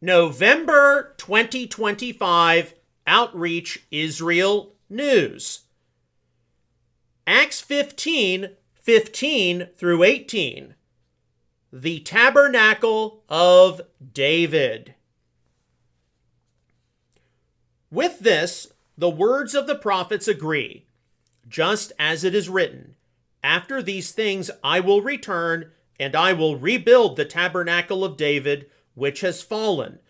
November 2025 Outreach Israel News. Acts 15:15 through 18. The Tabernacle of David. With this, the words of the prophets agree, just as it is written, "After these things I will return, and I will rebuild the tabernacle of David, which has fallen,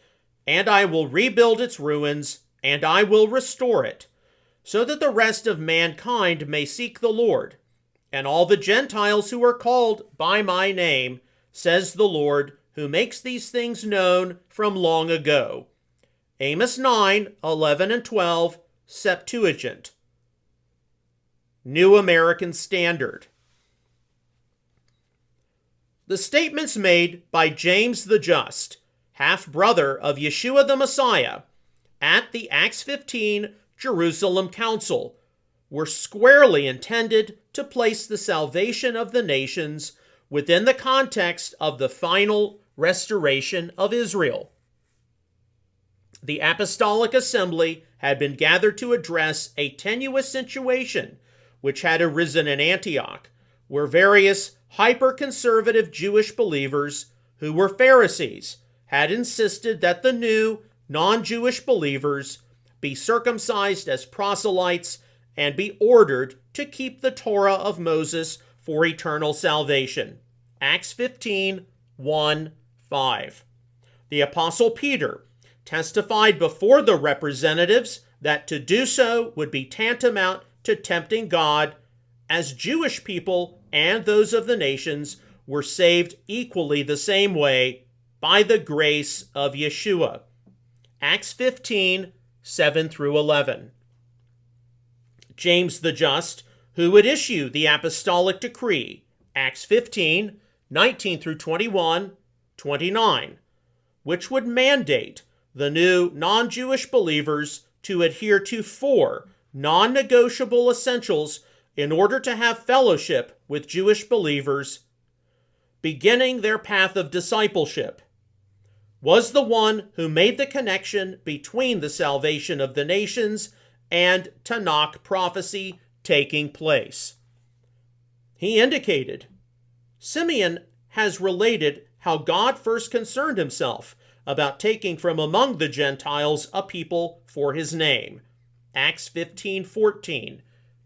and I will rebuild its ruins, and I will restore it, so that the rest of mankind may seek the Lord, and all the Gentiles who are called by my name, says the Lord, who makes these things known from long ago." Amos 9:11 and 12, Septuagint. New American Standard. The statements made by James the Just, half-brother of Yeshua the Messiah, at the Acts 15 Jerusalem Council were squarely intended to place the salvation of the nations within the context of the final restoration of Israel. The Apostolic Assembly had been gathered to address a tenuous situation which had arisen in Antioch, where various hyper-conservative Jewish believers, who were Pharisees, had insisted that the new non-Jewish believers be circumcised as proselytes and be ordered to keep the Torah of Moses for eternal salvation. Acts 15:1-5. The Apostle Peter testified before the representatives that to do so would be tantamount to tempting God, as Jewish people and those of the nations were saved equally the same way by the grace of Yeshua. Acts 15:7-11. James the Just, who would issue the apostolic decree, Acts 15:19-21, 29, which would mandate the new non-Jewish believers to adhere to 4 non-negotiable essentials in order to have fellowship with Jewish believers, beginning their path of discipleship, was the one who made the connection between the salvation of the nations and Tanakh prophecy taking place. He indicated, Simeon has related how God first concerned himself about taking from among the Gentiles a people for his name. Acts 15:14,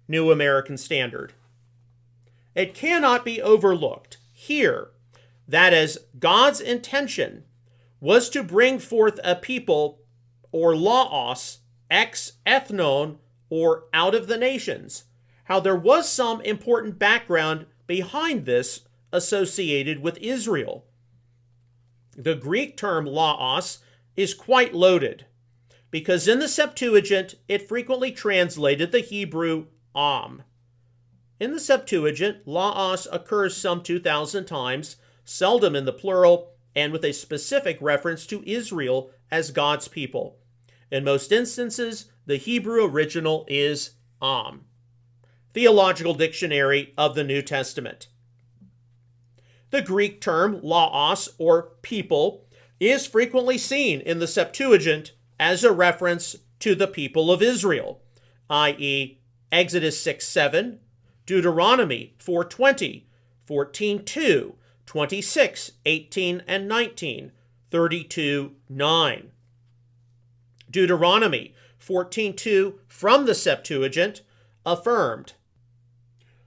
New American Standard. It cannot be overlooked here that as God's intention was to bring forth a people, or laos, ex ethnon, or out of the nations, how there was some important background behind this associated with Israel. The Greek term laos is quite loaded, because in the Septuagint it frequently translated the Hebrew am. In the Septuagint, laos occurs some 2,000 times, seldom in the plural, and with a specific reference to Israel as God's people. In most instances, the Hebrew original is am. Theological Dictionary of the New Testament. The Greek term laos, or people, is frequently seen in the Septuagint as a reference to the people of Israel, i.e. Exodus 6:7, Deuteronomy 4:20, 14:2, 26:18 and 19, 32:9. Deuteronomy 14:2 from the Septuagint affirmed,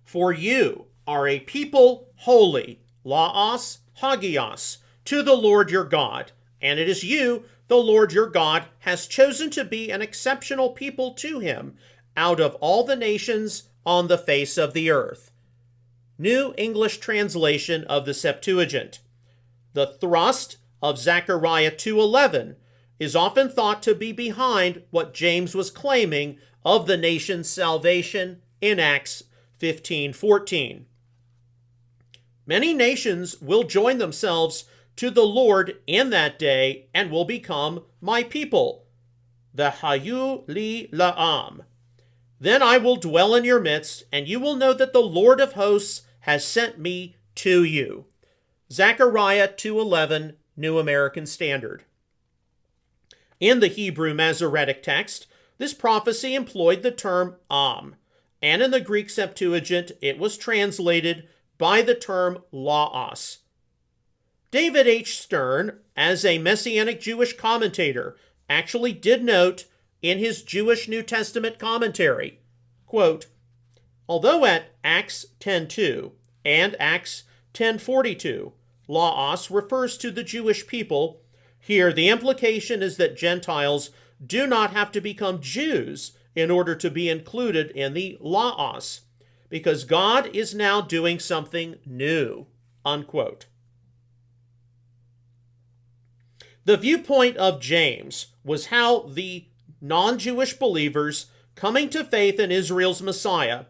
"For you are a people holy, laos, hagios, to the Lord your God, and it is you, the Lord your God, has chosen to be an exceptional people to him out of all the nations on the face of the earth." New English translation of the Septuagint. The thrust of Zechariah 2:11 is often thought to be behind what James was claiming of the nation's salvation in Acts 15:14. Many nations will join themselves to the Lord in that day and will become my people. The Hayu li la'am. Then I will dwell in your midst, and you will know that the Lord of hosts has sent me to you. Zechariah 2:11, New American Standard. In the Hebrew Masoretic text, this prophecy employed the term Am, and in the Greek Septuagint, it was translated by the term Laos. David H. Stern, as a Messianic Jewish commentator, actually did note in his Jewish New Testament commentary, quote, although at Acts 10:2 and Acts 10:42, Laos refers to the Jewish people, here the implication is that Gentiles do not have to become Jews in order to be included in the Laos, because God is now doing something new, unquote. The viewpoint of James was how the non-Jewish believers coming to faith in Israel's Messiah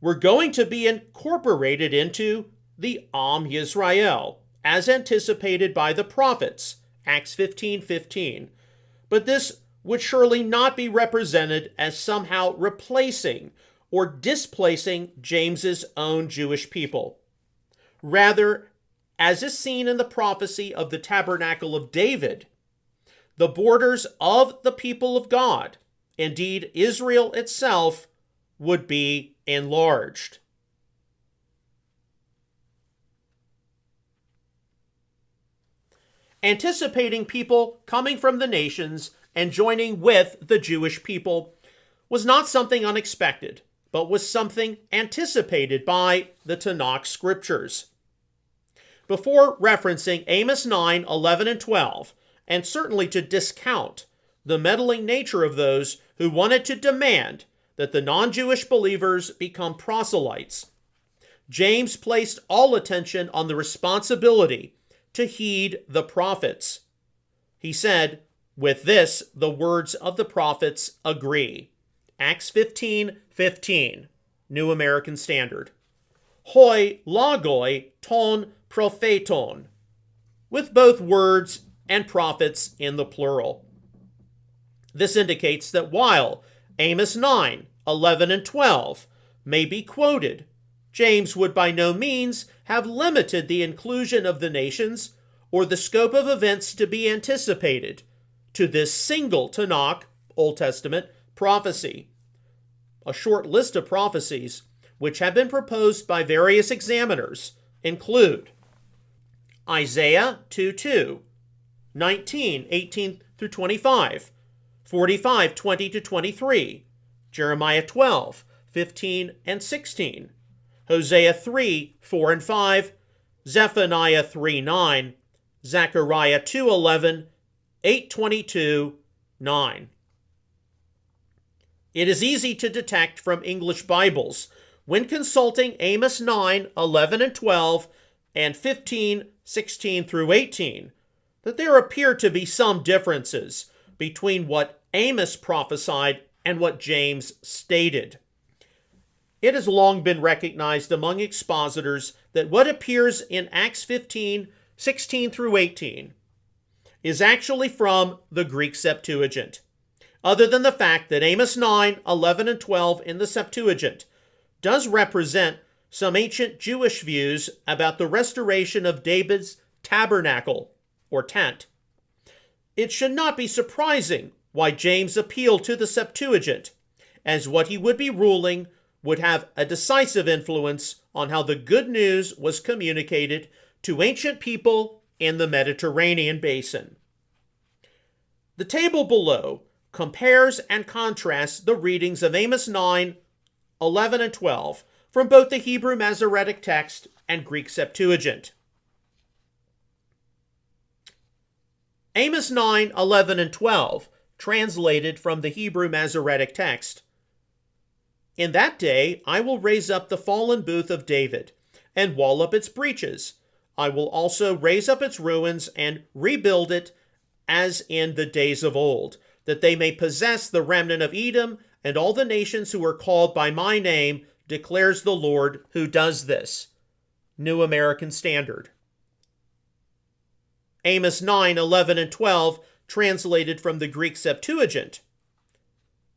were going to be incorporated into the Am Yisrael, as anticipated by the prophets, Acts 15:15. But this would surely not be represented as somehow replacing or displacing James's own Jewish people. Rather, as is seen in the prophecy of the Tabernacle of David, the borders of the people of God, indeed Israel itself, would be enlarged. Anticipating people coming from the nations and joining with the Jewish people was not something unexpected, but was something anticipated by the Tanakh scriptures. Before referencing Amos 9, 11, and 12, and certainly to discount the meddling nature of those who wanted to demand that the non-Jewish believers become proselytes, James placed all attention on the responsibility to heed the prophets. He said, with this, the words of the prophets agree. Acts 15:15, New American Standard. Hoi logoi ton propheton, with both words and prophets in the plural. This indicates that while Amos 9, 11, and 12 may be quoted, James would by no means have limited the inclusion of the nations or the scope of events to be anticipated to this single Tanakh, Old Testament, prophecy. A short list of prophecies which have been proposed by various examiners include Isaiah 2:2, 19:18 through 25, 45:20 to 23, Jeremiah 12:15 and 16, Hosea 3:4 and 5, Zephaniah 3:9, Zechariah 2:11, 8:22, 9. It is easy to detect from English Bibles when consulting Amos 9, 11, and 12, and 15, 16 through 18, that there appear to be some differences between what Amos prophesied and what James stated. It has long been recognized among expositors that what appears in Acts 15, 16 through 18 is actually from the Greek Septuagint, other than the fact that Amos 9, 11, and 12 in the Septuagint does represent some ancient Jewish views about the restoration of David's tabernacle, or tent. It should not be surprising why James appealed to the Septuagint, as what he would be ruling would have a decisive influence on how the good news was communicated to ancient people in the Mediterranean basin. The table below compares and contrasts the readings of Amos 9, 11, and 12 from both the Hebrew Masoretic text and Greek Septuagint. Amos 9, 11, and 12, translated from the Hebrew Masoretic text. In that day I will raise up the fallen booth of David, and wall up its breaches. I will also raise up its ruins and rebuild it as in the days of old, that they may possess the remnant of Edom and all the nations who are called by my name, declares the Lord who does this. New American Standard. Amos 9, 11, and 12, translated from the Greek Septuagint.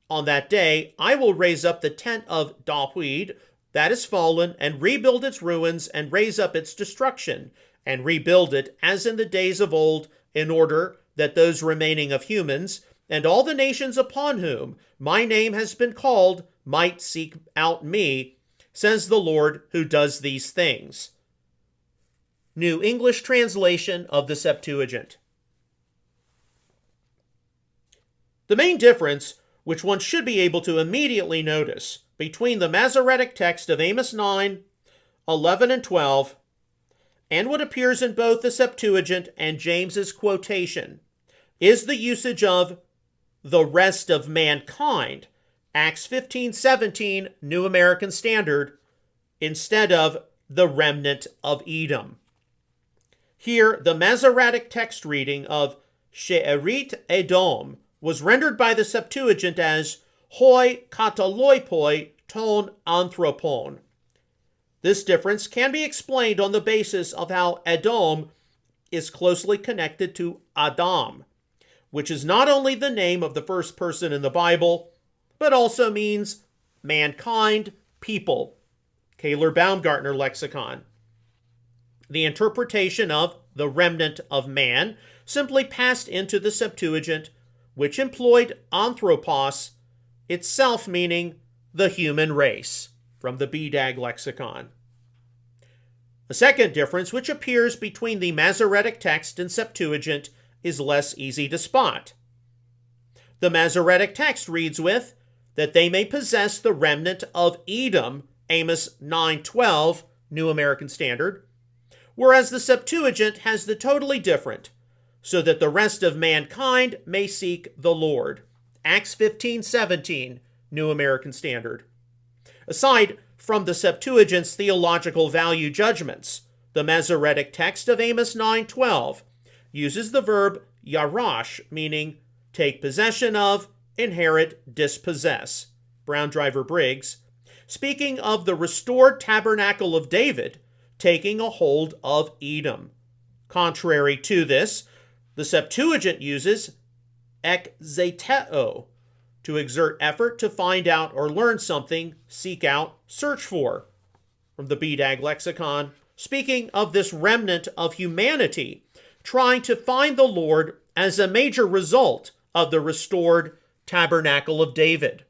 On that day I will raise up the tent of David that is fallen, and rebuild its ruins, and raise up its destruction, and rebuild it as in the days of old, in order that those remaining of humans, and all the nations upon whom my name has been called, might seek out me, says the Lord who does these things. New English Translation of the Septuagint. The main difference, which one should be able to immediately notice, between the Masoretic text of Amos 9, 11, and 12, and what appears in both the Septuagint and James's quotation, is the usage of the rest of mankind, Acts 15:17, New American Standard, instead of the remnant of Edom. Here, the Masoretic text reading of She'erit Edom was rendered by the Septuagint as hoi kataloipoi ton anthropon. This difference can be explained on the basis of how Edom is closely connected to Adam, which is not only the name of the first person in the Bible, but also means mankind, people. Kaler Baumgartner Lexicon. The interpretation of the remnant of man simply passed into the Septuagint, which employed anthropos, itself meaning the human race, from the BDAG Lexicon. A second difference which appears between the Masoretic text and Septuagint is less easy to spot. The Masoretic text reads with, that they may possess the remnant of Edom, Amos 9:12, New American Standard, whereas the Septuagint has the totally different, so that the rest of mankind may seek the Lord, Acts 15:17, New American Standard. Aside from the Septuagint's theological value judgments, the Masoretic text of Amos 9:12 uses the verb yarash, meaning take possession of, inherit, dispossess, Brown Driver Briggs, speaking of the restored Tabernacle of David taking a hold of Edom. Contrary to this, the Septuagint uses ekzeteo, to exert effort to find out or learn something, seek out, search for, from the BDAG Lexicon, speaking of this remnant of humanity trying to find the Lord as a major result of the restored Tabernacle of David.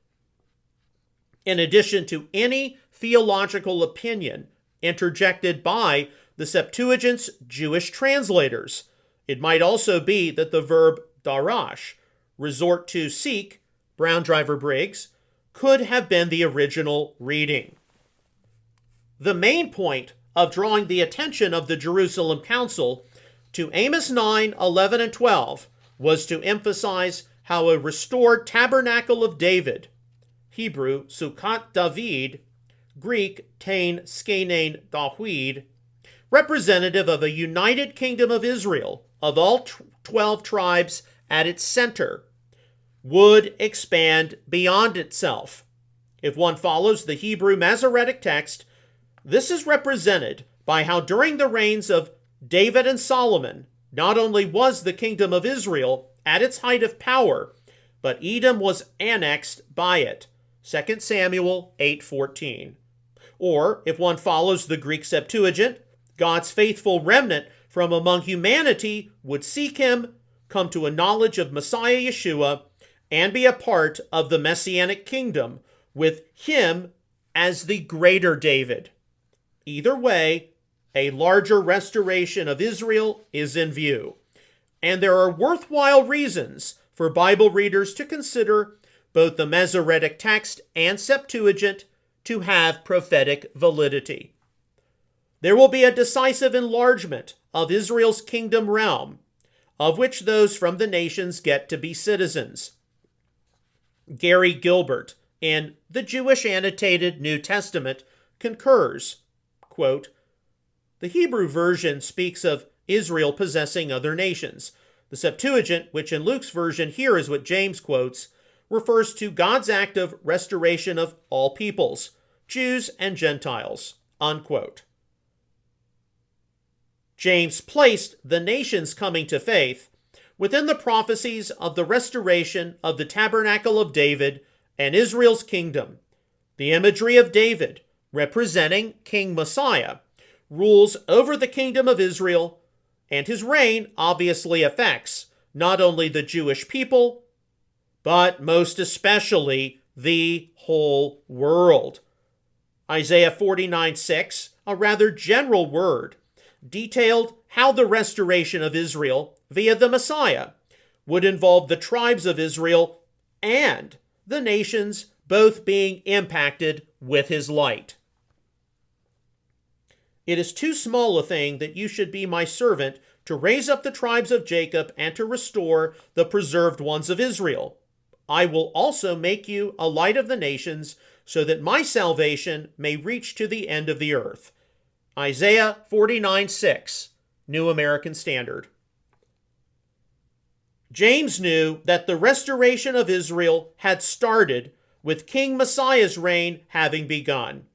In addition to any theological opinion interjected by the Septuagint's Jewish translators, it might also be that the verb darash, resort to seek, Brown Driver Briggs, could have been the original reading. The main point of drawing the attention of the Jerusalem Council to Amos 9, 11, and 12 was to emphasize how a restored Tabernacle of David, Hebrew Sukkot David, Greek Tain Skenein Dawid, representative of a united kingdom of Israel of all 12 tribes at its center, would expand beyond itself. If one follows the Hebrew Masoretic text, this is represented by how during the reigns of David and Solomon, not only was the kingdom of Israel at its height of power, but Edom was annexed by it. 2 Samuel 8:14. Or, if one follows the Greek Septuagint, God's faithful remnant from among humanity would seek him, come to a knowledge of Messiah Yeshua, and be a part of the Messianic kingdom with him as the greater David. Either way, a larger restoration of Israel is in view, and there are worthwhile reasons for Bible readers to consider both the Masoretic text and Septuagint to have prophetic validity. There will be a decisive enlargement of Israel's kingdom realm, of which those from the nations get to be citizens. Gary Gilbert, in the Jewish Annotated New Testament, concurs, quote, the Hebrew version speaks of Israel possessing other nations. The Septuagint, which in Luke's version here is what James quotes, refers to God's act of restoration of all peoples, Jews and Gentiles, unquote. James placed the nations coming to faith within the prophecies of the restoration of the Tabernacle of David and Israel's kingdom. The imagery of David, representing King Messiah, rules over the kingdom of Israel, and his reign obviously affects not only the Jewish people, but most especially the whole world. Isaiah 49:6, a rather general word, detailed how the restoration of Israel via the Messiah would involve the tribes of Israel and the nations both being impacted with his light. It is too small a thing that you should be my servant to raise up the tribes of Jacob and to restore the preserved ones of Israel. I will also make you a light of the nations, so that my salvation may reach to the end of the earth. Isaiah 49:6, New American Standard. James knew that the restoration of Israel had started with King Messiah's reign having begun,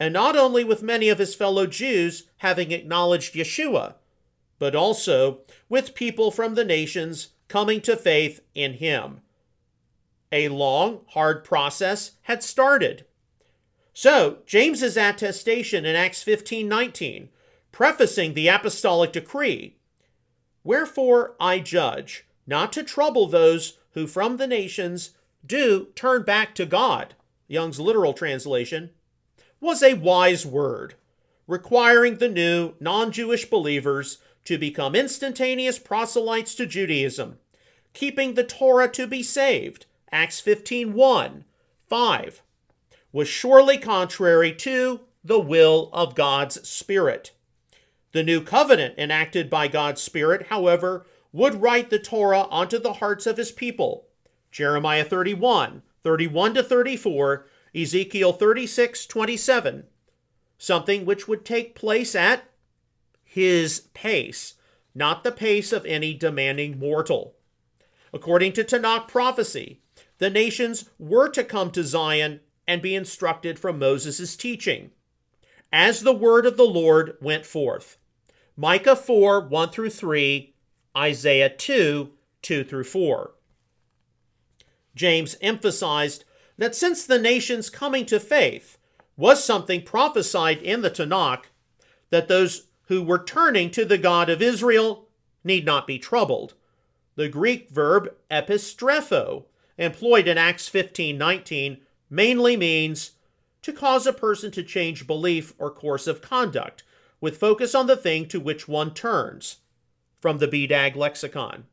and not only with many of his fellow Jews having acknowledged Yeshua, but also with people from the nations coming to faith in him. A long, hard process had started. So, James's attestation in Acts 15:19, prefacing the apostolic decree, "Wherefore I judge not to trouble those who from the nations do turn back to God," Young's literal translation, was a wise word, requiring the new non-Jewish believers to become instantaneous proselytes to Judaism, keeping the Torah to be saved, Acts 15:1, 5, was surely contrary to the will of God's Spirit. The new covenant enacted by God's Spirit, however, would write the Torah onto the hearts of his people. Jeremiah 31, 31-34, Ezekiel 36:27, something which would take place at his pace, not the pace of any demanding mortal. According to Tanakh prophecy, the nations were to come to Zion and be instructed from Moses' teaching, as the word of the Lord went forth. Micah 4, 1-3, Isaiah 2, 2-4. James emphasized that since the nations coming to faith was something prophesied in the Tanakh, that those who were turning to the God of Israel need not be troubled. The Greek verb epistrepho, employed in Acts 15:19, mainly means to cause a person to change belief or course of conduct, with focus on the thing to which one turns, from the BDAG lexicon.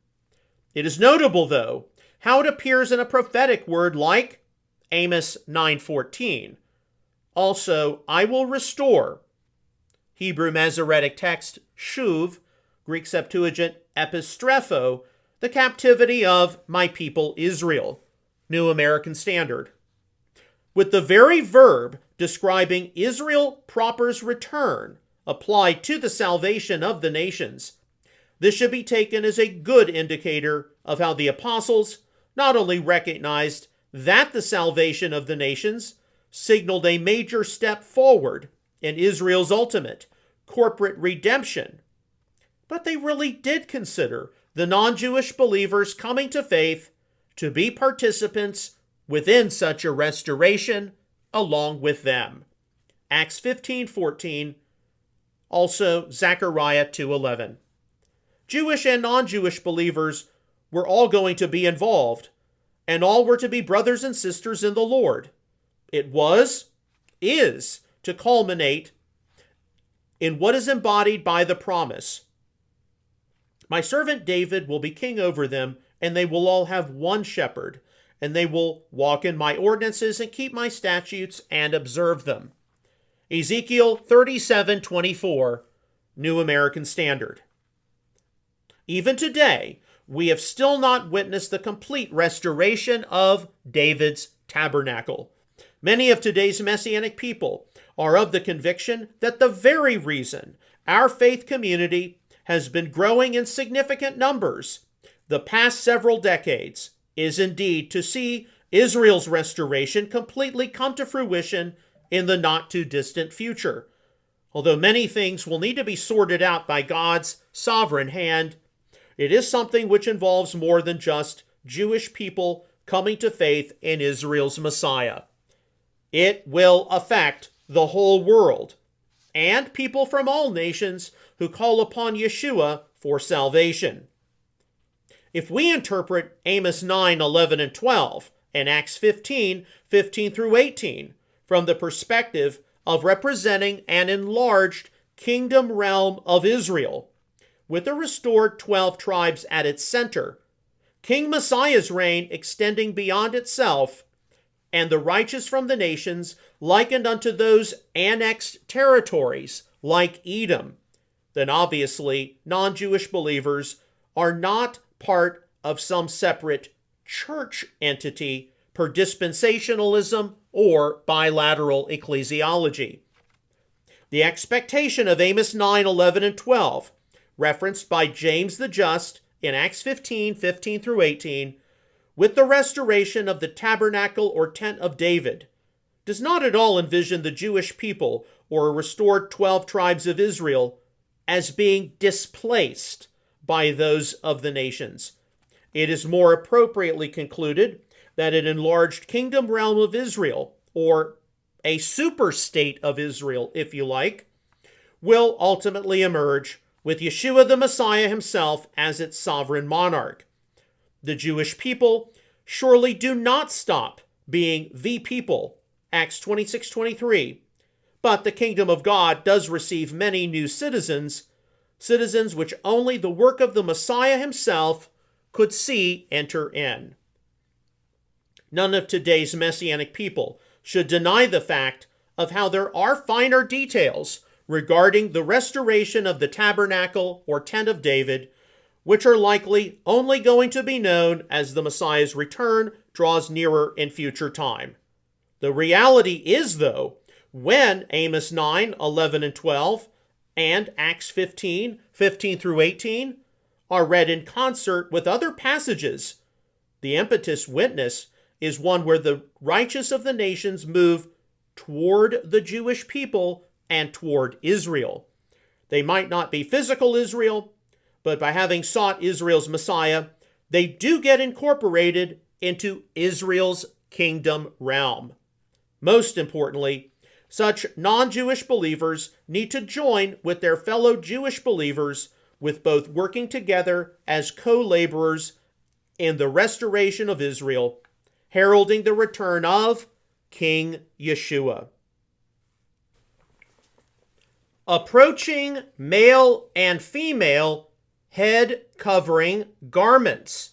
It is notable, though, how it appears in a prophetic word like Amos 9:14. Also, I will restore, Hebrew Masoretic text shuv, Greek Septuagint epistrepho, the captivity of my people Israel, New American Standard. With the very verb describing Israel proper's return applied to the salvation of the nations, this should be taken as a good indicator of how the apostles not only recognized that the salvation of the nations signaled a major step forward in Israel's ultimate corporate redemption, but they really did consider the non-Jewish believers coming to faith to be participants within such a restoration along with them. Acts 15:14, also Zechariah 2:11. Jewish and non-Jewish believers were all going to be involved, and all were to be brothers and sisters in the Lord. It is to culminate in what is embodied by the promise. My servant David will be king over them, and they will all have one shepherd, and they will walk in my ordinances and keep my statutes and observe them. Ezekiel 37:24, New American Standard. Even today, we have still not witnessed the complete restoration of David's tabernacle. Many of today's Messianic people are of the conviction that the very reason our faith community has been growing in significant numbers the past several decades is indeed to see Israel's restoration completely come to fruition in the not-too-distant future. Although many things will need to be sorted out by God's sovereign hand, it is something which involves more than just Jewish people coming to faith in Israel's Messiah. It will affect the whole world and people from all nations who call upon Yeshua for salvation. If we interpret Amos 9, 11, and 12, and Acts 15, 15 through 18, from the perspective of representing an enlarged kingdom realm of Israel, with the restored 12 tribes at its center, King Messiah's reign extending beyond itself, and the righteous from the nations likened unto those annexed territories like Edom, then obviously non-Jewish believers are not part of some separate church entity per dispensationalism or bilateral ecclesiology. The expectation of Amos 9, 11, and 12, referenced by James the Just in Acts 15, 15 through 18, with the restoration of the tabernacle or tent of David, does not at all envision the Jewish people or restored 12 tribes of Israel as being displaced by those of the nations. It is more appropriately concluded that an enlarged kingdom realm of Israel, or a super state of Israel, if you like, will ultimately emerge with Yeshua the Messiah himself as its sovereign monarch. The Jewish people surely do not stop being the people, Acts 26:23, but the kingdom of God does receive many new citizens which only the work of the Messiah himself could see enter in. None of today's Messianic people should deny the fact of how there are finer details regarding the restoration of the tabernacle or tent of David, which are likely only going to be known as the Messiah's return draws nearer in future time. The reality is, though, when Amos 9, 11, and 12, and Acts 15, 15 through 18, are read in concert with other passages, the impetus witness is one where the righteous of the nations move toward the Jewish people and toward Israel. They might not be physical Israel, but by having sought Israel's Messiah, they do get incorporated into Israel's kingdom realm. Most importantly, such non-Jewish believers need to join with their fellow Jewish believers with both working together as co-laborers in the restoration of Israel, heralding the return of King Yeshua. Approaching male and female head covering garments.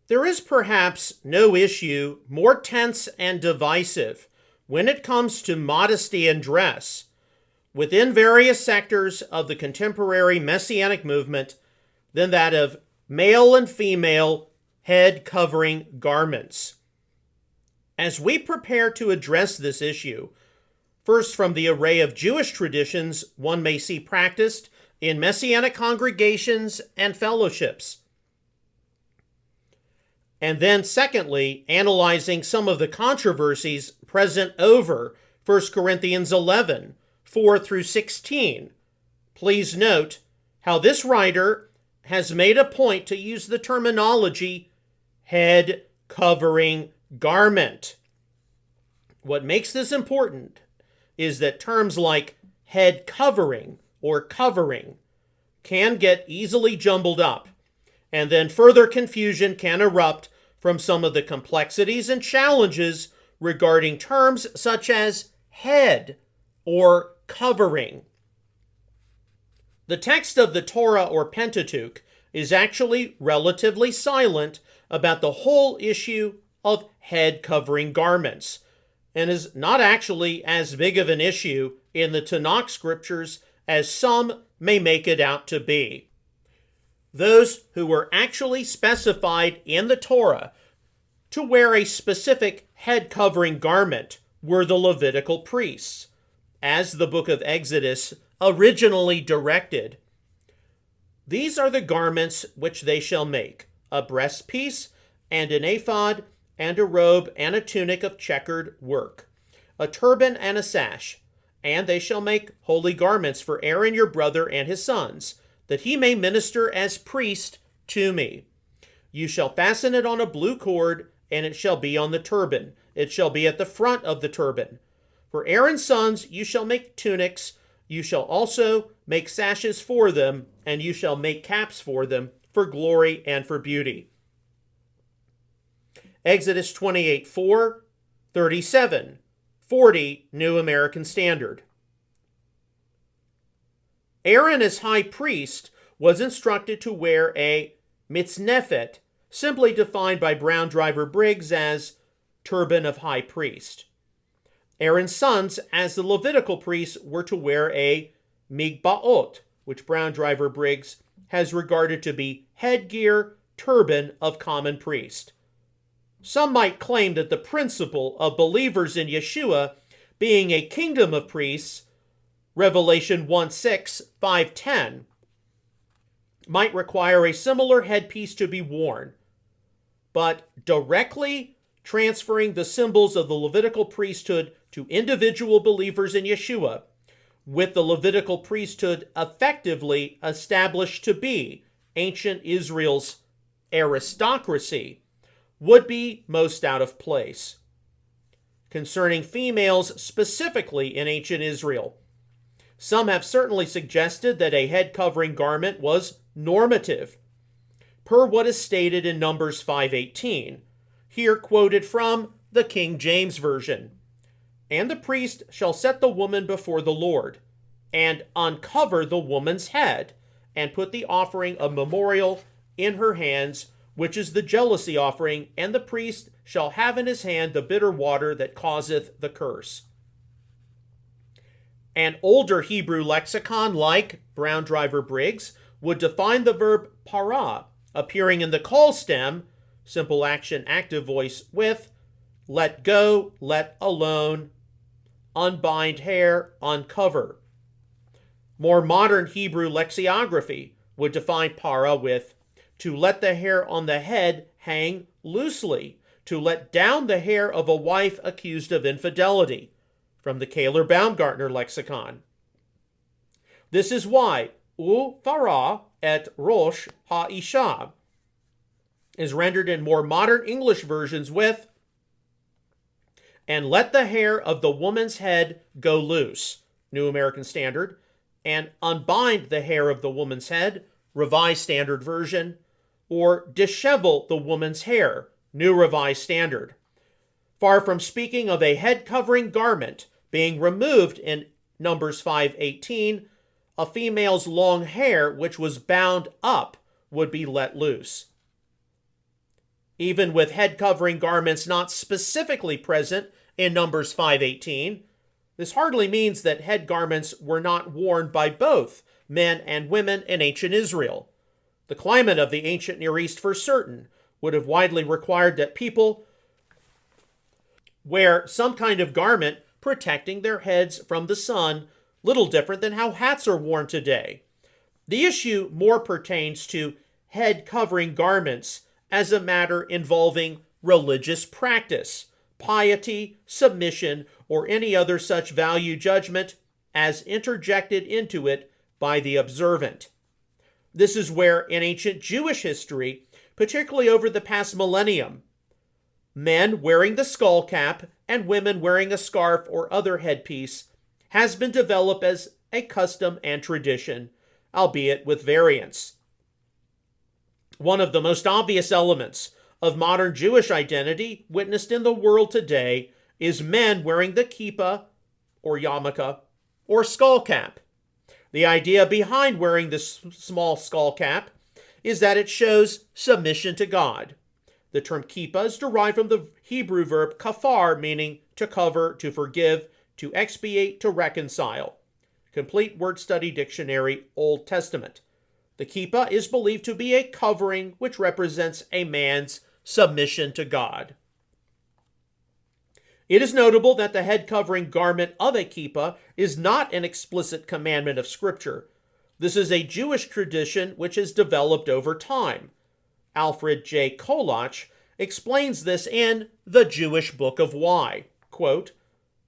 There is perhaps no issue more tense and divisive when it comes to modesty and dress within various sectors of the contemporary Messianic movement than that of male and female head covering garments. As we prepare to address this issue, first from the array of Jewish traditions one may see practiced in Messianic congregations and fellowships, and then secondly, analyzing some of the controversies present over 1 Corinthians 11, 4 through 16. Please note how this writer has made a point to use the terminology head covering garment. What makes this important is that terms like head covering or covering can get easily jumbled up, and then further confusion can erupt from some of the complexities and challenges regarding terms such as head or covering. The text of the Torah or Pentateuch is actually relatively silent about the whole issue of head covering garments, and is not actually as big of an issue in the Tanakh scriptures as some may make it out to be. Those who were actually specified in the Torah to wear a specific head covering garment were the Levitical priests, as the book of Exodus originally directed. These are the garments which they shall make: a breastpiece, and an ephod, and a robe, and a tunic of checkered work, a turban and a sash. And they shall make holy garments for Aaron your brother and his sons, that he may minister as priest to me. You shall fasten it on a blue cord, and it shall be on the turban. It shall be at the front of the turban. For Aaron's sons you shall make tunics. You shall also make sashes for them, and you shall make caps for them, for glory and for beauty. Exodus 28:4, 37, 40, New American Standard. Aaron, as high priest, was instructed to wear a mitznefet, simply defined by Brown Driver Briggs as turban of high priest. Aaron's sons, as the Levitical priests, were to wear a migbaot, which Brown Driver Briggs has regarded to be headgear, turban of common priest. Some might claim that the principle of believers in Yeshua being a kingdom of priests, Revelation 1:6, 5:10, might require a similar headpiece to be worn. But directly transferring the symbols of the Levitical priesthood to individual believers in Yeshua, with the Levitical priesthood effectively established to be ancient Israel's aristocracy, would be most out of place. Concerning females specifically in ancient Israel, some have certainly suggested that a head covering garment was normative, per what is stated in Numbers 5:18, here quoted from the King James Version. And the priest shall set the woman before the Lord, and uncover the woman's head, and put the offering of memorial in her hands, which is the jealousy offering, and the priest shall have in his hand the bitter water that causeth the curse. An older Hebrew lexicon, like Brown Driver Briggs, would define the verb para, appearing in the call stem, simple action, active voice, with let go, let alone, unbind hair, uncover. More modern Hebrew lexicography would define para with to let the hair on the head hang loosely, to let down the hair of a wife accused of infidelity, from the Kaler Baumgartner lexicon. This is why farah et rosh ha'isha is rendered in more modern English versions with and let the hair of the woman's head go loose, New American Standard, and unbind the hair of the woman's head, Revised Standard Version, or dishevel the woman's hair, New Revised Standard. Far from speaking of a head covering garment being removed in Numbers 5:18, a female's long hair which was bound up would be let loose. Even with head covering garments not specifically present in Numbers 5:18, this hardly means that head garments were not worn by both men and women in ancient Israel. The climate of the ancient Near East, for certain, would have widely required that people wear some kind of garment protecting their heads from the sun, little different than how hats are worn today. The issue more pertains to head covering garments as a matter involving religious practice, piety, submission, or any other such value judgment as interjected into it by the observant. This is where, in ancient Jewish history, particularly over the past millennium, men wearing the skull cap and women wearing a scarf or other headpiece has been developed as a custom and tradition, albeit with variance. One of the most obvious elements of modern Jewish identity witnessed in the world today is men wearing the kippah or yarmulke or skull cap. The idea behind wearing this small skull cap is that it shows submission to God. The term kippah is derived from the Hebrew verb kafar, meaning to cover, to forgive, to expiate, to reconcile. Complete Word Study Dictionary, Old Testament. The kippah is believed to be a covering which represents a man's submission to God. It is notable that the head covering garment of a kippah is not an explicit commandment of Scripture. This is a Jewish tradition which has developed over time. Alfred J. Kolach explains this in The Jewish Book of Why. Quote,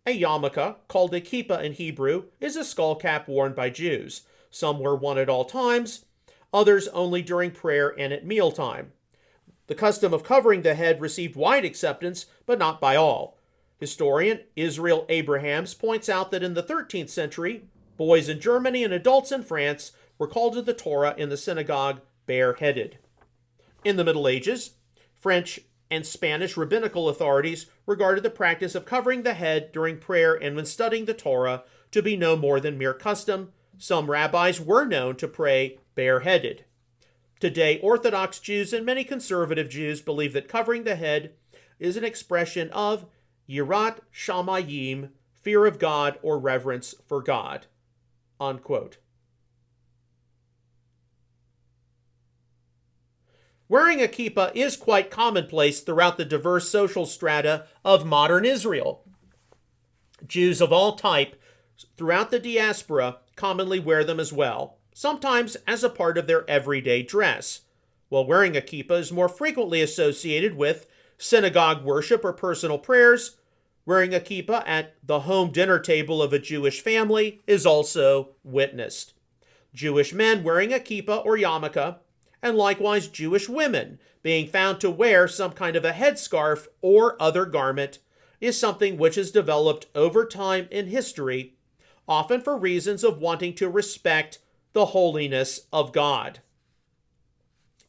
a yarmulke, called a kippah in Hebrew, is a skull cap worn by Jews. Some wear one at all times, others only during prayer and at mealtime. The custom of covering the head received wide acceptance, but not by all. Historian Israel Abrahams points out that in the 13th century, Boys in Germany and adults in France were called to the Torah in the synagogue bareheaded. In the Middle Ages, French and Spanish rabbinical authorities regarded the practice of covering the head during prayer and when studying the Torah to be no more than mere custom. Some rabbis were known to pray bareheaded. Today, Orthodox Jews and many conservative Jews believe that covering the head is an expression of yirat shamayim, fear of God or reverence for God. Unquote. Wearing a kippah is quite commonplace throughout the diverse social strata of modern Israel. Jews of all type throughout the diaspora commonly wear them as well, sometimes as a part of their everyday dress. While wearing a kippah is more frequently associated with synagogue worship or personal prayers, wearing a kippah at the home dinner table of a Jewish family is also witnessed. Jewish men wearing a kippah or yarmulke, and likewise Jewish women being found to wear some kind of a headscarf or other garment, is something which has developed over time in history, often for reasons of wanting to respect the holiness of God.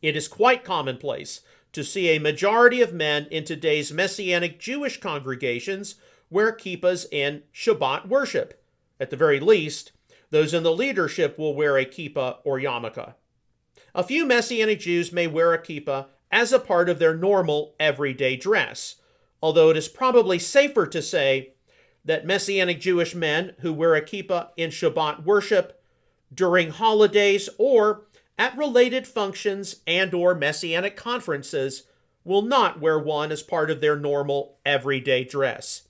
It is quite commonplace to see a majority of men in today's Messianic Jewish congregations wear kippahs in Shabbat worship. At the very least, those in the leadership will wear a kippah or yarmulke. A few Messianic Jews may wear a kippah as a part of their normal everyday dress, although it is probably safer to say that Messianic Jewish men who wear a kippah in Shabbat worship, during holidays, or at related functions and or Messianic conferences will not wear one as part of their normal everyday dress.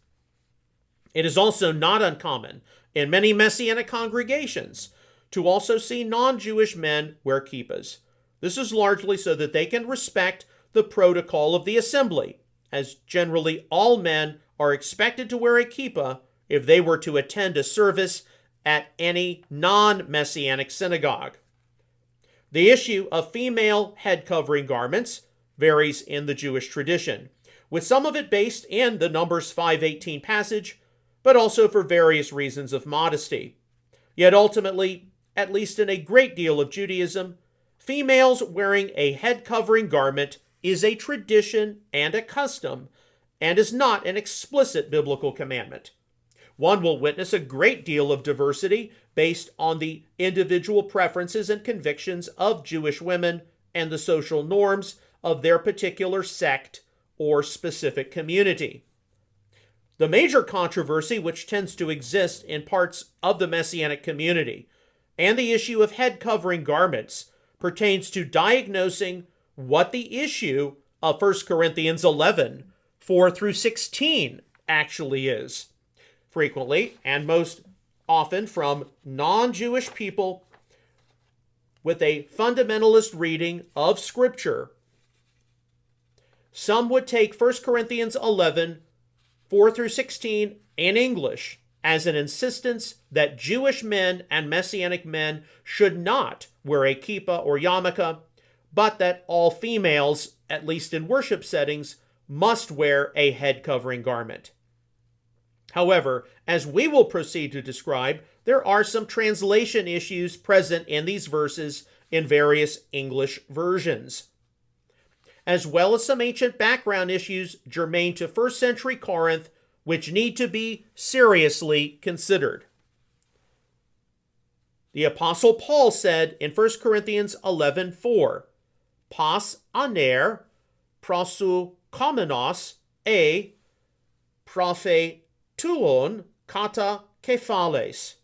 It is also not uncommon in many Messianic congregations to also see non-Jewish men wear kippahs. This is largely so that they can respect the protocol of the assembly, as generally all men are expected to wear a kippah if they were to attend a service at any non-Messianic synagogue. The issue of female head-covering garments varies in the Jewish tradition, with some of it based in the Numbers 5:18 passage, but also for various reasons of modesty. Yet ultimately, at least in a great deal of Judaism, females wearing a head-covering garment is a tradition and a custom, and is not an explicit biblical commandment. One will witness a great deal of diversity based on the individual preferences and convictions of Jewish women and the social norms of their particular sect or specific community. The major controversy which tends to exist in parts of the Messianic community and the issue of head-covering garments pertains to diagnosing what the issue of 1 Corinthians 11, 4 through 16 actually is. Frequently, and most often from non-Jewish people with a fundamentalist reading of Scripture, some would take 1 Corinthians 11, 4 through 16 in English as an insistence that Jewish men and Messianic men should not wear a kippah or yarmulke, but that all females, at least in worship settings, must wear a head-covering garment. However, as we will proceed to describe, there are some translation issues present in these verses in various English versions, as well as some ancient background issues germane to first century Corinth, which need to be seriously considered. The Apostle Paul said in 1 Corinthians 11:4, Pas aner prosu komenos e prophetuon kata kephales.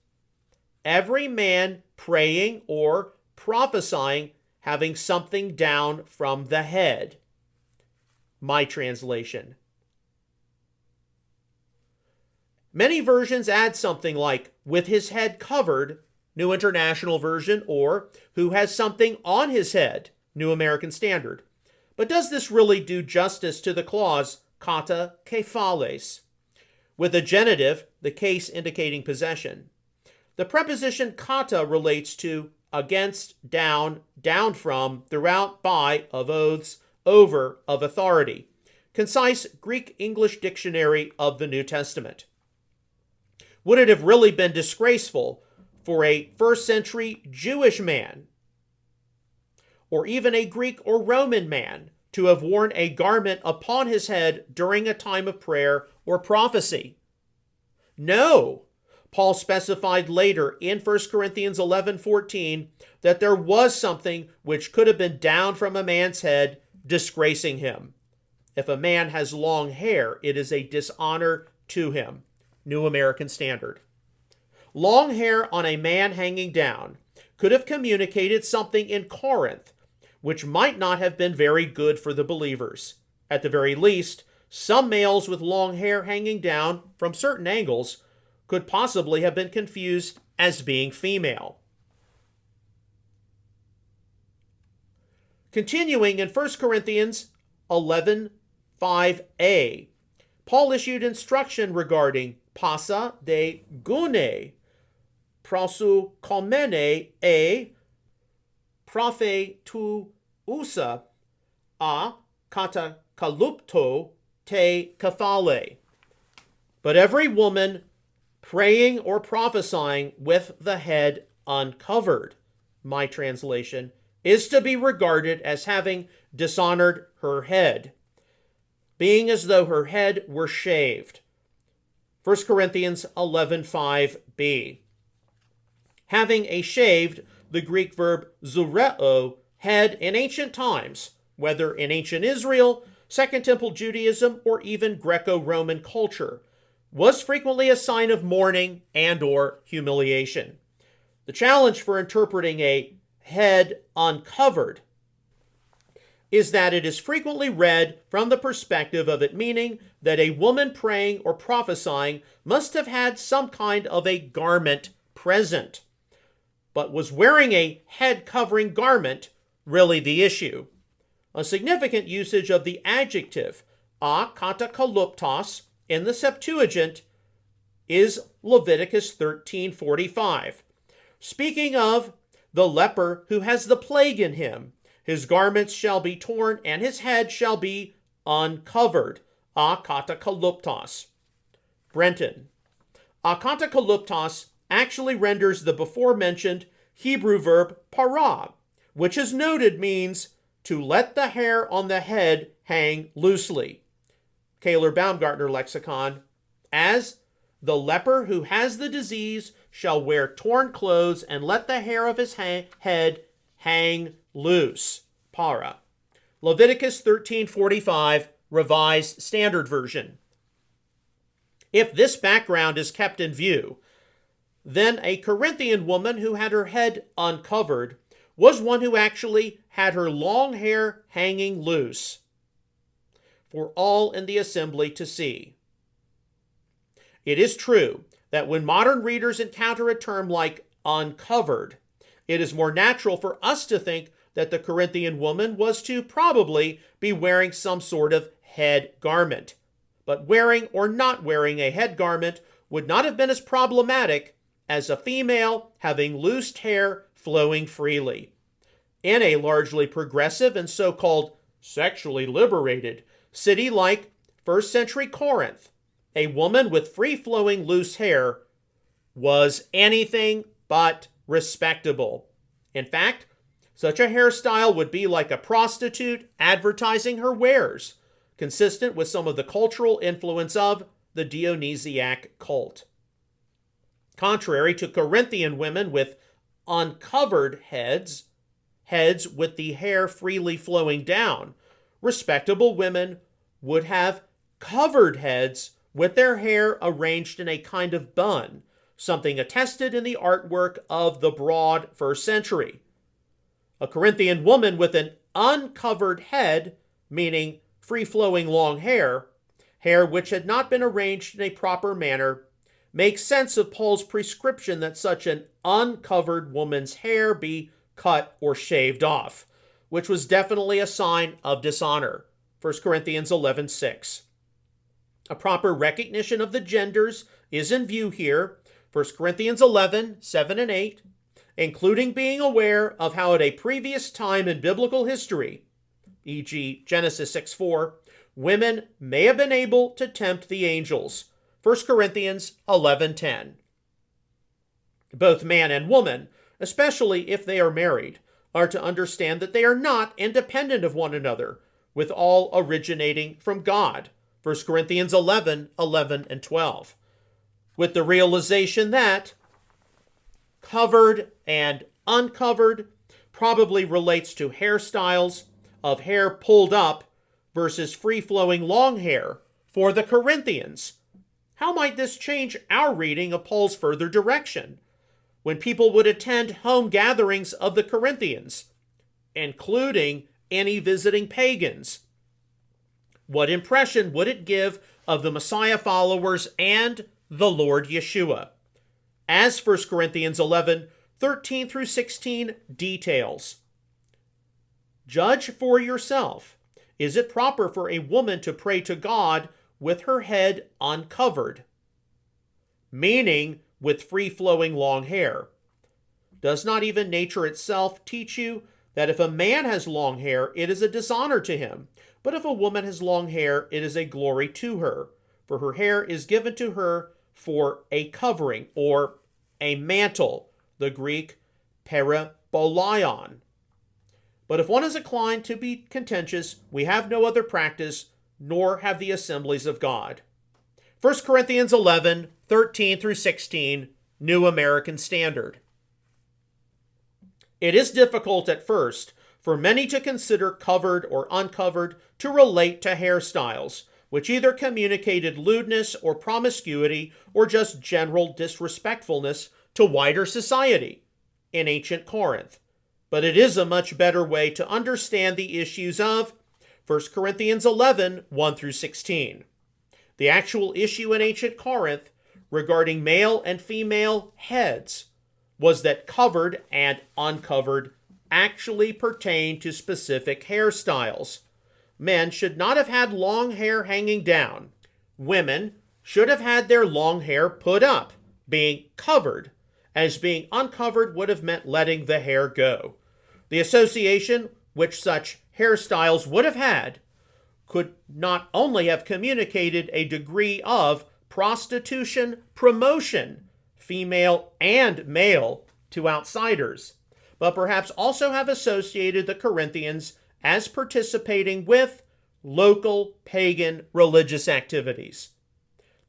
Every man praying or prophesying having something down from the head. My translation. Many versions add something like, with his head covered, New International Version, or who has something on his head, New American Standard. But does this really do justice to the clause, kata kephales? With a genitive, the case indicating possession. The preposition kata relates to against, down, down from, throughout, by, of oaths, over, of authority. Concise Greek-English Dictionary of the New Testament. Would it have really been disgraceful for a first century Jewish man, or even a Greek or Roman man, to have worn a garment upon his head during a time of prayer or prophecy. No, Paul specified later in 1 Corinthians 11:14 that there was something which could have been down from a man's head, disgracing him. If a man has long hair, it is a dishonor to him. New American Standard. Long hair on a man hanging down could have communicated something in Corinth which might not have been very good for the believers. At the very least, some males with long hair hanging down from certain angles could possibly have been confused as being female. Continuing in 1 Corinthians 11:5a, Paul issued instruction regarding passa de gune, prosoukomene e prophe tu usa a katakalupto te kephale. But every woman praying or prophesying with the head uncovered, my translation, is to be regarded as having dishonored her head, being as though her head were shaved. 1 Corinthians 11:5b. Having a shaved, the Greek verb zureo, head in ancient times, whether in ancient Israel, Second Temple Judaism, or even Greco-Roman culture, was frequently a sign of mourning and or humiliation. The challenge for interpreting a head uncovered is that it is frequently read from the perspective of it meaning that a woman praying or prophesying must have had some kind of a garment present. But was wearing a head-covering garment really the issue? A significant usage of the adjective a katakaluptos in the Septuagint is Leviticus 13:45. Speaking of the leper who has the plague in him, his garments shall be torn and his head shall be uncovered. A katakaluptos. Brenton. A katakaluptos actually renders the before-mentioned Hebrew verb parah, which as noted means to let the hair on the head hang loosely. Kaler Baumgartner lexicon, as the leper who has the disease shall wear torn clothes and let the hair of his head hang loose. Para. Leviticus 13:45, Revised Standard Version. If this background is kept in view, then a Corinthian woman who had her head uncovered was one who actually had her long hair hanging loose for all in the assembly to see. It is true that when modern readers encounter a term like uncovered, it is more natural for us to think that the Corinthian woman was to probably be wearing some sort of head garment. But wearing or not wearing a head garment would not have been as problematic as a female having loosed hair flowing freely. In a largely progressive and so-called sexually liberated city like first century Corinth, a woman with free-flowing loose hair was anything but respectable. In fact, such a hairstyle would be like a prostitute advertising her wares, consistent with some of the cultural influence of the Dionysiac cult. Contrary to Corinthian women with uncovered heads with the hair freely flowing down, respectable women would have covered heads with their hair arranged in a kind of bun, something attested in the artwork of the broad first century. A Corinthian woman with an uncovered head, meaning free-flowing long hair which had not been arranged in a proper manner, makes sense of Paul's prescription that such an uncovered woman's hair be cut or shaved off, which was definitely a sign of dishonor. 1 Corinthians 11:6. A proper recognition of the genders is in view here. 1 Corinthians 11:7 and 8, including being aware of how at a previous time in biblical history, e.g. Genesis 6:4, women may have been able to tempt the angels. 1 Corinthians 11:10. Both man and woman, especially if they are married, are to understand that they are not independent of one another, with all originating from God. 1 Corinthians 11 and 12. With the realization that covered and uncovered probably relates to hairstyles of hair pulled up versus free-flowing long hair for the Corinthians. How might this change our reading of Paul's further direction when people would attend home gatherings of the Corinthians, including any visiting pagans? What impression would it give of the Messiah followers and the Lord Yeshua? As 1 Corinthians 11:13 through 16 details. Judge for yourself. Is it proper for a woman to pray to God with her head uncovered? Meaning with free-flowing long hair. Does not even nature itself teach you that if a man has long hair, it is a dishonor to him, but if a woman has long hair, it is a glory to her, for her hair is given to her for a covering, or a mantle, the Greek parabolion. But if one is inclined to be contentious, we have no other practice, nor have the assemblies of God. 1 Corinthians 11:13 through 16, New American Standard. It is difficult at first for many to consider covered or uncovered to relate to hairstyles, which either communicated lewdness or promiscuity or just general disrespectfulness to wider society in ancient Corinth. But it is a much better way to understand the issues of 1 Corinthians 11:1 through 16. The actual issue in ancient Corinth regarding male and female heads was that covered and uncovered actually pertained to specific hairstyles. Men should not have had long hair hanging down. Women should have had their long hair put up, being covered, as being uncovered would have meant letting the hair go. The association which such hairstyles would have had could not only have communicated a degree of prostitution promotion, female and male, to outsiders, but perhaps also have associated the Corinthians as participating with local pagan religious activities.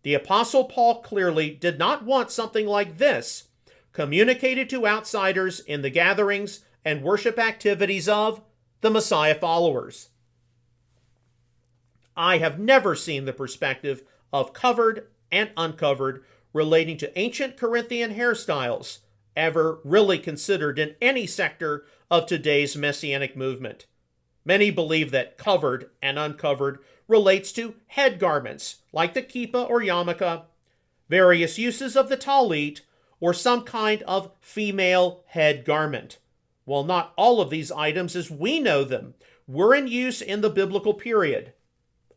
The Apostle Paul clearly did not want something like this communicated to outsiders in the gatherings and worship activities of the Messiah followers. I have never seen the perspective of covered and uncovered relating to ancient Corinthian hairstyles ever really considered in any sector of today's Messianic movement. Many believe that covered and uncovered relates to head garments, like the kippah or yarmulke, various uses of the talit, or some kind of female head garment. While not all of these items as we know them were in use in the biblical period,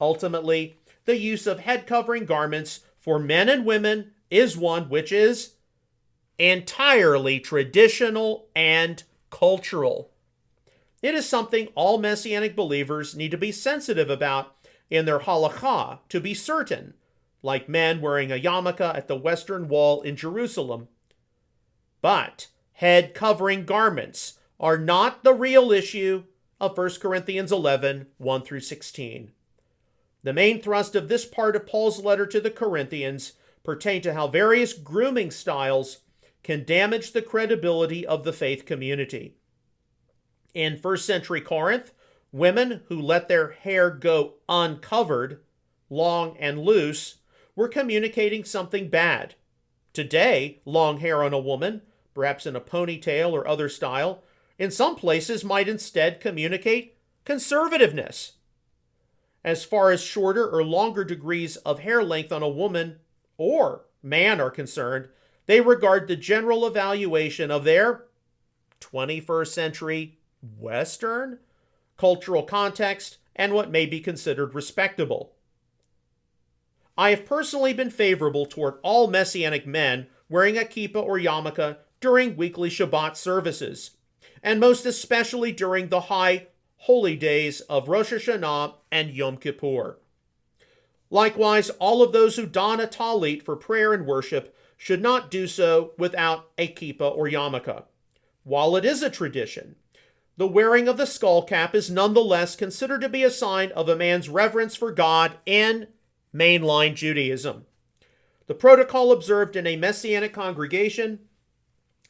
ultimately, the use of head-covering garments for men and women is one which is entirely traditional and cultural. It is something all Messianic believers need to be sensitive about in their halakha to be certain, like men wearing a yarmulke at the Western Wall in Jerusalem. But head-covering garments are not the real issue of 1 Corinthians 11:1 through 16. The main thrust of this part of Paul's letter to the Corinthians pertain to how various grooming styles can damage the credibility of the faith community. In first century Corinth, women who let their hair go uncovered, long and loose, were communicating something bad. Today, long hair on a woman, perhaps in a ponytail or other style, in some places might instead communicate conservativeness. As far as shorter or longer degrees of hair length on a woman or man are concerned, they regard the general evaluation of their 21st century Western cultural context and what may be considered respectable. I have personally been favorable toward all Messianic men wearing a kippah or yarmulke during weekly Shabbat services, and most especially during the high holy days of Rosh Hashanah and Yom Kippur. Likewise, all of those who don a talit for prayer and worship should not do so without a kippah or yarmulke. While it is a tradition, the wearing of the skull cap is nonetheless considered to be a sign of a man's reverence for God in mainline Judaism. The protocol observed in a Messianic congregation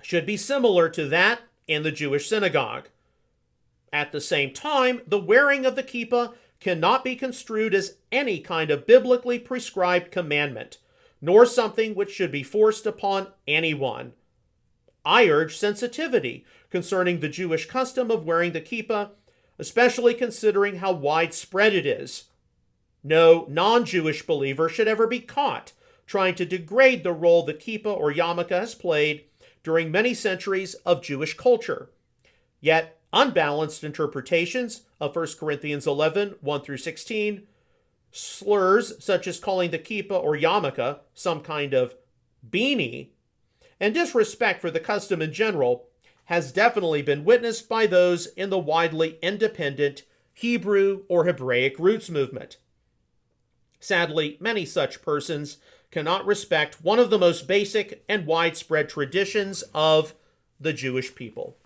should be similar to that in the Jewish synagogue. At the same time, the wearing of the kippah cannot be construed as any kind of biblically prescribed commandment, nor something which should be forced upon anyone. I urge sensitivity concerning the Jewish custom of wearing the kippah, especially considering how widespread it is. No non-Jewish believer should ever be caught trying to degrade the role the kippah or yarmulke has played during many centuries of Jewish culture. Yet, unbalanced interpretations of 1 Corinthians 11, 1-16, slurs such as calling the kippah or yarmulke some kind of beanie, and disrespect for the custom in general has definitely been witnessed by those in the widely independent Hebrew or Hebraic roots movement. Sadly, many such persons cannot respect one of the most basic and widespread traditions of the Jewish people.